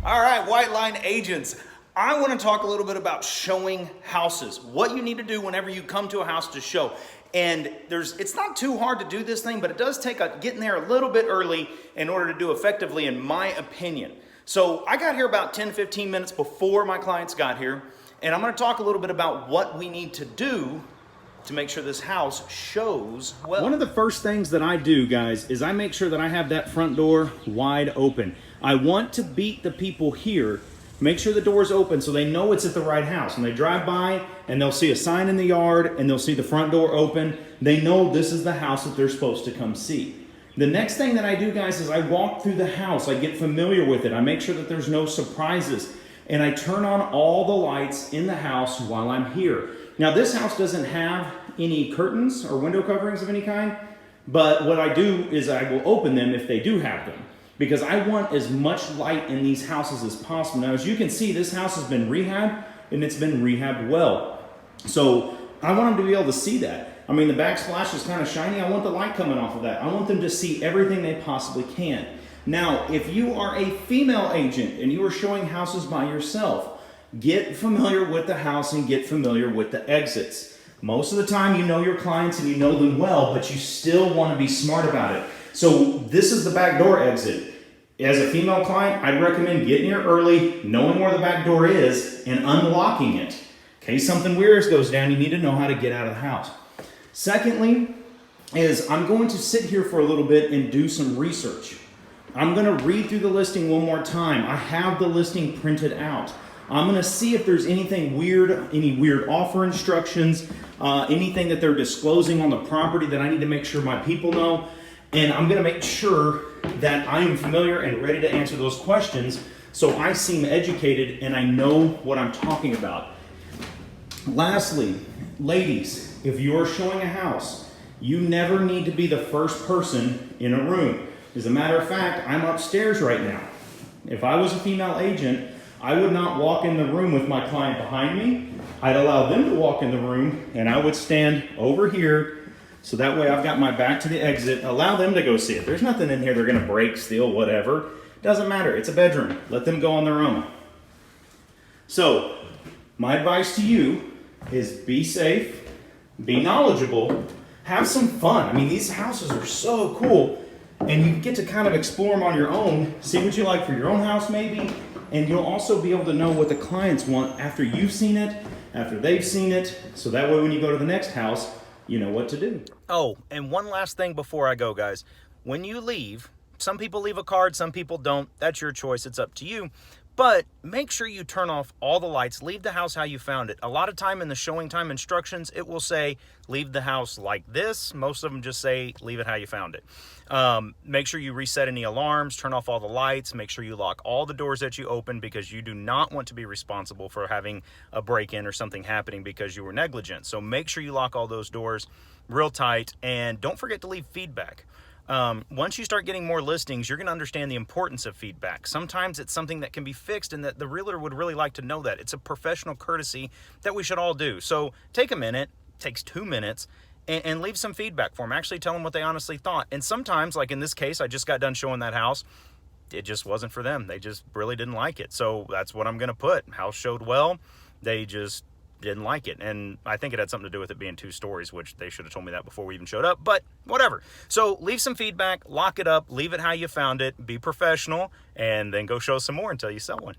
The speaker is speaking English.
All right, White Line agents. I want to talk a little bit about showing houses. What you need to do whenever you come to a house to show. And it's not too hard to do this thing, but it does take getting there a little bit early in order to do effectively, in my opinion. So I got here about 10, 15 minutes before my clients got here. And I'm going to talk a little bit about what we need to do to make sure this house shows well. One of the first things that I do, guys, is I make sure that I have that front door wide open. I want to beat the people here. Make sure the door's open so they know it's at the right house. When they drive by and they'll see a sign in the yard and they'll see the front door open, they know this is the house that they're supposed to come see. The next thing that I do, guys, is I walk through the house. I get familiar with it. I make sure that there's no surprises. And I turn on all the lights in the house while I'm here. Now, this house doesn't have any curtains or window coverings of any kind, but what I do is I will open them if they do have them, because I want as much light in these houses as possible. Now, as you can see, this house has been rehabbed, and it's been rehabbed well. So I want them to be able to see that. I mean, the backsplash is kind of shiny. I want the light coming off of that. I want them to see everything they possibly can. Now, if you are a female agent and you are showing houses by yourself, get familiar with the house and get familiar with the exits. Most of the time you know your clients and you know them well, but you still want to be smart about it. So this is the back door exit. As a female client, I'd recommend getting here early, knowing where the back door is, and unlocking it. In case something weird goes down, you need to know how to get out of the house. Secondly, is I'm going to sit here for a little bit and do some research. I'm going to read through the listing one more time. I have the listing printed out. I'm going to see if there's anything weird, any weird offer instructions, anything that they're disclosing on the property that I need to make sure my people know. And I'm going to make sure that I am familiar and ready to answer those questions so I seem educated and I know what I'm talking about. Lastly, ladies, if you're showing a house, you never need to be the first person in a room. As a matter of fact, I'm upstairs right now. If I was a female agent, I would not walk in the room with my client behind me. I'd allow them to walk in the room and I would stand over here so that way I've got my back to the exit. Allow them to go see it. There's nothing in here they're going to break, steal, whatever. Doesn't matter. It's a bedroom. Let them go on their own. So my advice to you is be safe, be knowledgeable, have some fun. I mean, these houses are so cool and you get to kind of explore them on your own, see what you like for your own house maybe. And you'll also be able to know what the clients want after you've seen it, after they've seen it, so that way when you go to the next house, you know what to do. Oh, and one last thing before I go, guys. When you leave, some people leave a card, some people don't. That's your choice. It's up to you. But make sure you turn off all the lights. Leave the house how you found it. A lot of time in the showing time instructions, it will say, leave the house like this. Most of them just say, leave it how you found it. Make sure you reset any alarms, turn off all the lights, make sure you lock all the doors that you open, because you do not want to be responsible for having a break-in or something happening because you were negligent. So make sure you lock all those doors real tight, and don't forget to leave feedback. Once you start getting more listings, you're going to understand the importance of feedback. Sometimes it's something that can be fixed and that the realtor would really like to know that. It's a professional courtesy that we should all do. So take a minute, takes 2 minutes, and leave some feedback for them. Actually tell them what they honestly thought. And sometimes, like in this case, I just got done showing that house. It just wasn't for them. They just really didn't like it. So that's what I'm going to put. House showed well. They just didn't like it. And I think it had something to do with it being 2 stories, which they should have told me that before we even showed up, but whatever. So leave some feedback, lock it up, leave it how you found it, be professional, and then go show some more until you sell one.